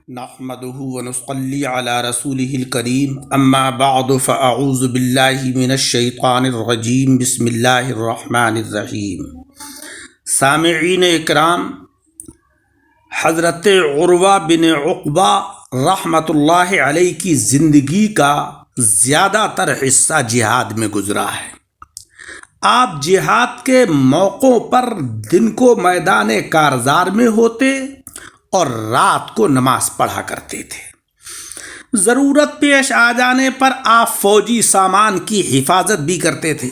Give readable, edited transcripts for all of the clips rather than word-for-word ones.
نحمده ونصلي على رسوله الكريم اما بعد فاعوذ بالله من الشیطان الرجیم بسم اللہ الرحمن الرحیم۔ سامعین اکرام، حضرت عروہ بن عقبہ رحمۃ اللہ علیہ کی زندگی کا زیادہ تر حصہ جہاد میں گزرا ہے۔ آپ جہاد کے موقعوں پر دن کو میدان کارزار میں ہوتے اور رات کو نماز پڑھا کرتے تھے۔ ضرورت پیش آ جانے پر آپ فوجی سامان کی حفاظت بھی کرتے تھے۔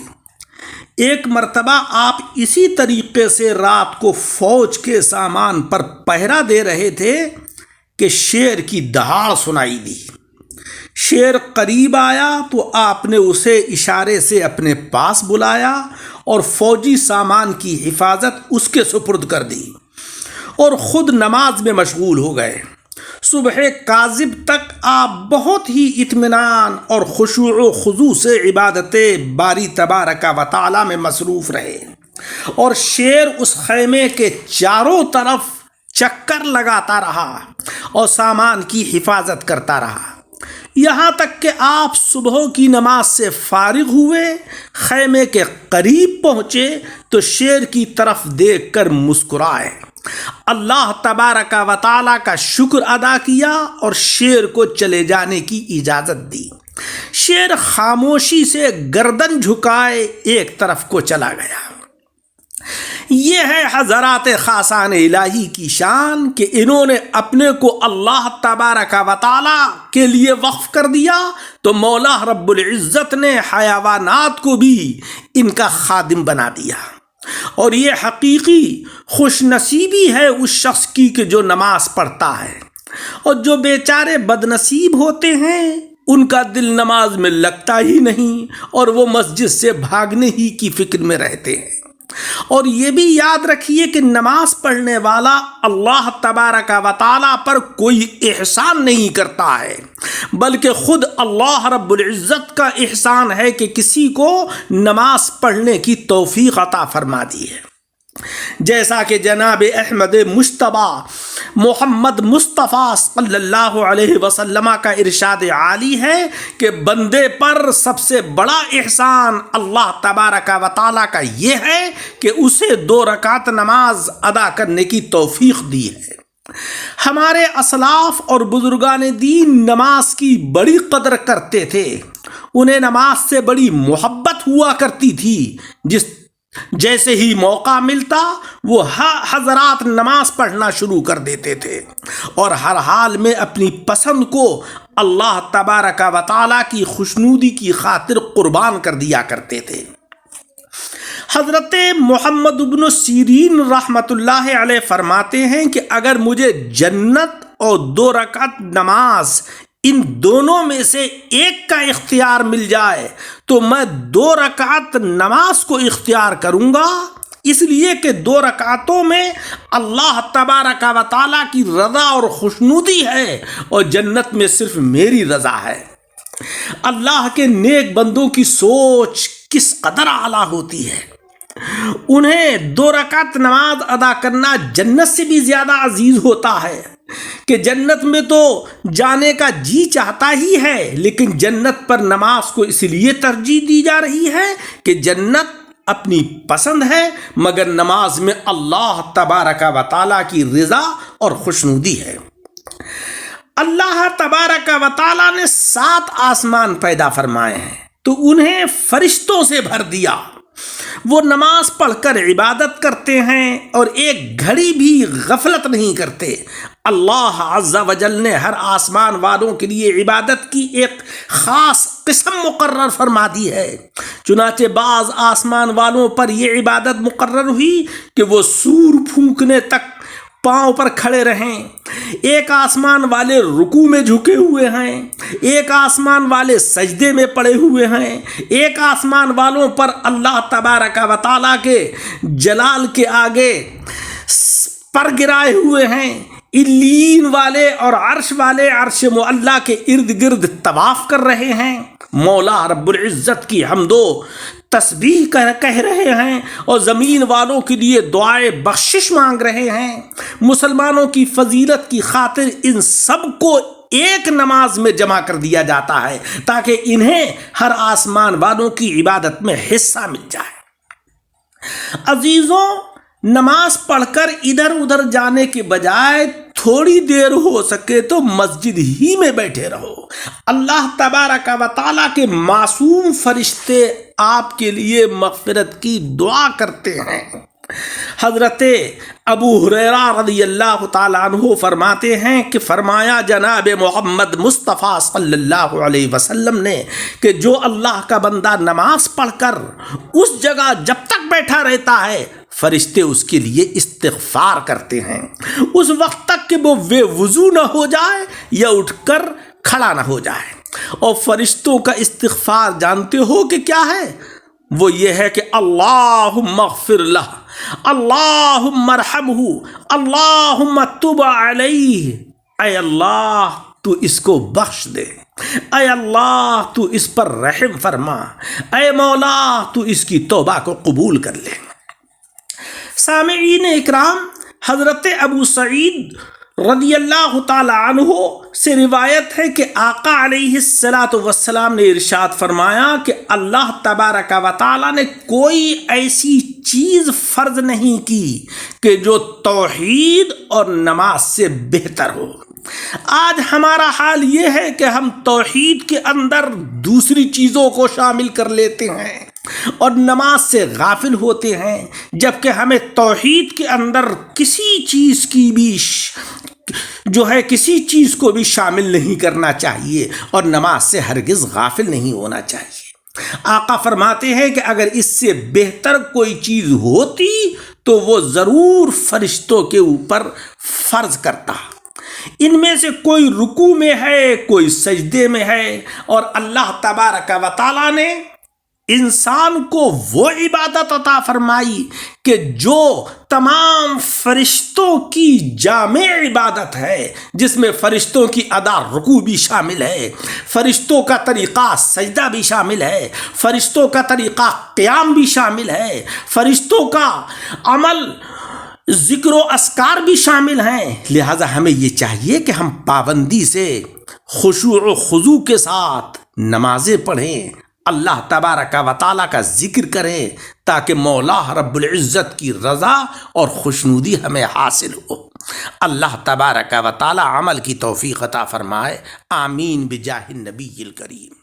ایک مرتبہ آپ اسی طریقے سے رات کو فوج کے سامان پر پہرا دے رہے تھے کہ شیر کی دہاڑ سنائی دی۔ شیر قریب آیا تو آپ نے اسے اشارے سے اپنے پاس بلایا اور فوجی سامان کی حفاظت اس کے سپرد کر دی اور خود نماز میں مشغول ہو گئے۔ صبح کاذب تک آپ بہت ہی اطمینان اور خشوع و خضوع سے عبادت باری تبارک و تعالی میں مصروف رہے، اور شیر اس خیمے کے چاروں طرف چکر لگاتا رہا اور سامان کی حفاظت کرتا رہا، یہاں تک کہ آپ صبح کی نماز سے فارغ ہوئے، خیمے کے قریب پہنچے تو شیر کی طرف دیکھ کر مسکرائے، اللہ تبارک و تعالیٰ کا شکر ادا کیا اور شیر کو چلے جانے کی اجازت دی۔ شیر خاموشی سے گردن جھکائے ایک طرف کو چلا گیا۔ یہ ہے حضرات خاصان الہی کی شان کہ انہوں نے اپنے کو اللہ تبارک و تعالیٰ کے لیے وقف کر دیا تو مولا رب العزت نے حیوانات کو بھی ان کا خادم بنا دیا۔ اور یہ حقیقی خوش نصیبی ہے اس شخص کی کہ جو نماز پڑھتا ہے، اور جو بیچارے بد نصیب ہوتے ہیں ان کا دل نماز میں لگتا ہی نہیں اور وہ مسجد سے بھاگنے ہی کی فکر میں رہتے ہیں۔ اور یہ بھی یاد رکھیے کہ نماز پڑھنے والا اللہ تبارک و تعالیٰ پر کوئی احسان نہیں کرتا ہے، بلکہ خود اللہ رب العزت کا احسان ہے کہ کسی کو نماز پڑھنے کی توفیق عطا فرما دی ہے۔ جیسا کہ جناب احمد مجتبی محمد مصطفیٰ صلی اللہ علیہ وسلم کا ارشاد عالی ہے کہ بندے پر سب سے بڑا احسان اللہ تبارک و تعالیٰ کا یہ ہے کہ اسے 2 رکعت نماز ادا کرنے کی توفیق دی ہے۔ ہمارے اسلاف اور بزرگان دین نماز کی بڑی قدر کرتے تھے، انہیں نماز سے بڑی محبت ہوا کرتی تھی۔ جیسے ہی موقع ملتا وہ حضرات نماز پڑھنا شروع کر دیتے تھے اور ہر حال میں اپنی پسند کو اللہ تبارک و تعالیٰ کی خوشنودی کی خاطر قربان کر دیا کرتے تھے۔ حضرت محمد بن سیرین رحمۃ اللہ علیہ فرماتے ہیں کہ اگر مجھے جنت اور 2 رکعت نماز ان دونوں میں سے ایک کا اختیار مل جائے تو میں 2 رکعت نماز کو اختیار کروں گا، اس لیے کہ 2 رکعتوں میں اللہ تبارک و تعالیٰ کی رضا اور خوشنودی ہے اور جنت میں صرف میری رضا ہے۔ اللہ کے نیک بندوں کی سوچ کس قدر اعلیٰ ہوتی ہے، انہیں 2 رکعت نماز ادا کرنا جنت سے بھی زیادہ عزیز ہوتا ہے کہ جنت میں تو جانے کا جی چاہتا ہی ہے، لیکن جنت پر نماز کو اس لیے ترجیح دی جا رہی ہے کہ جنت اپنی پسند ہے مگر نماز میں اللہ تبارک و تعالیٰ کی رضا اور خوشنودی ہے۔ اللہ تبارک و تعالیٰ نے 7 آسمان پیدا فرمائے ہیں تو انہیں فرشتوں سے بھر دیا، وہ نماز پڑھ کر عبادت کرتے ہیں اور ایک گھڑی بھی غفلت نہیں کرتے۔ اللہ عز و جل نے ہر آسمان والوں کے لیے عبادت کی ایک خاص قسم مقرر فرما دی ہے، چنانچہ بعض آسمان والوں پر یہ عبادت مقرر ہوئی کہ وہ سور پھونکنے تک پاؤں پر کھڑے رہیں، ایک آسمان والے رکوع میں جھکے ہوئے ہیں، ایک آسمان والے سجدے میں پڑے ہوئے ہیں، ایک آسمان والوں پر اللہ تبارک و تعالیٰ کے جلال کے آگے پر گرائے ہوئے ہیں، علیین والے اور عرش والے عرش معلیٰ کے ارد گرد طواف کر رہے ہیں۔ مولا رب العزت کی حمد و تسبیح کہہ رہے ہیں اور زمین والوں کے لیے دعائے بخشش مانگ رہے ہیں۔ مسلمانوں کی فضیلت کی خاطر ان سب کو ایک نماز میں جمع کر دیا جاتا ہے تاکہ انہیں ہر آسمان والوں کی عبادت میں حصہ مل جائے۔ عزیزوں، نماز پڑھ کر ادھر ادھر جانے کے بجائے تھوڑی دیر ہو سکے تو مسجد ہی میں بیٹھے رہو۔ اللہ تبارک و تعالیٰ کے معصوم فرشتے آپ کے لیے مغفرت کی دعا کرتے ہیں۔ حضرت ابو ہریرہ رضی اللہ تعالیٰ عنہ فرماتے ہیں کہ فرمایا جناب محمد مصطفیٰ صلی اللہ علیہ وسلم نے کہ جو اللہ کا بندہ نماز پڑھ کر اس جگہ جب تک بیٹھا رہتا ہے فرشتے اس کے لیے استغفار کرتے ہیں اس وقت تک کہ وہ بے وضو نہ ہو جائے یا اٹھ کر کھڑا نہ ہو جائے۔ اور فرشتوں کا استغفار جانتے ہو کہ کیا ہے؟ وہ یہ ہے کہ اللہم اغفر لہ، اللہم ارحمہ، اللہم تب علیہ، اے اللہ تو اس کو بخش دے، اے اللہ تو اس پر رحم فرما، اے مولا تو اس کی توبہ کو قبول کر لے۔ سامعین اکرام، حضرت ابو سعید رضی اللہ تعالی عنہ سے روایت ہے کہ آقا علیہ السلام نے ارشاد فرمایا کہ اللہ تبارک و تعالی نے کوئی ایسی چیز فرض نہیں کی کہ جو توحید اور نماز سے بہتر ہو۔ آج ہمارا حال یہ ہے کہ ہم توحید کے اندر دوسری چیزوں کو شامل کر لیتے ہیں اور نماز سے غافل ہوتے ہیں، جبکہ ہمیں توحید کے اندر کسی چیز کو بھی شامل نہیں کرنا چاہیے اور نماز سے ہرگز غافل نہیں ہونا چاہیے۔ آقا فرماتے ہیں کہ اگر اس سے بہتر کوئی چیز ہوتی تو وہ ضرور فرشتوں کے اوپر فرض کرتا۔ ان میں سے کوئی رکوع میں ہے، کوئی سجدے میں ہے، اور اللہ تبارک و تعالیٰ نے انسان کو وہ عبادت عطا فرمائی کہ جو تمام فرشتوں کی جامع عبادت ہے، جس میں فرشتوں کی ادا رکوع بھی شامل ہے، فرشتوں کا طریقہ سجدہ بھی شامل ہے، فرشتوں کا طریقہ قیام بھی شامل ہے، فرشتوں کا عمل ذکر و اذکار بھی شامل ہیں۔ لہذا ہمیں یہ چاہیے کہ ہم پابندی سے خشوع و خضوع کے ساتھ نمازیں پڑھیں، اللہ تبارک و تعالیٰ کا ذکر کریں تاکہ مولا رب العزت کی رضا اور خوشنودی ہمیں حاصل ہو۔ اللہ تبارک و تعالیٰ عمل کی توفیق عطا فرمائے، آمین بجاہ النبی الکریم۔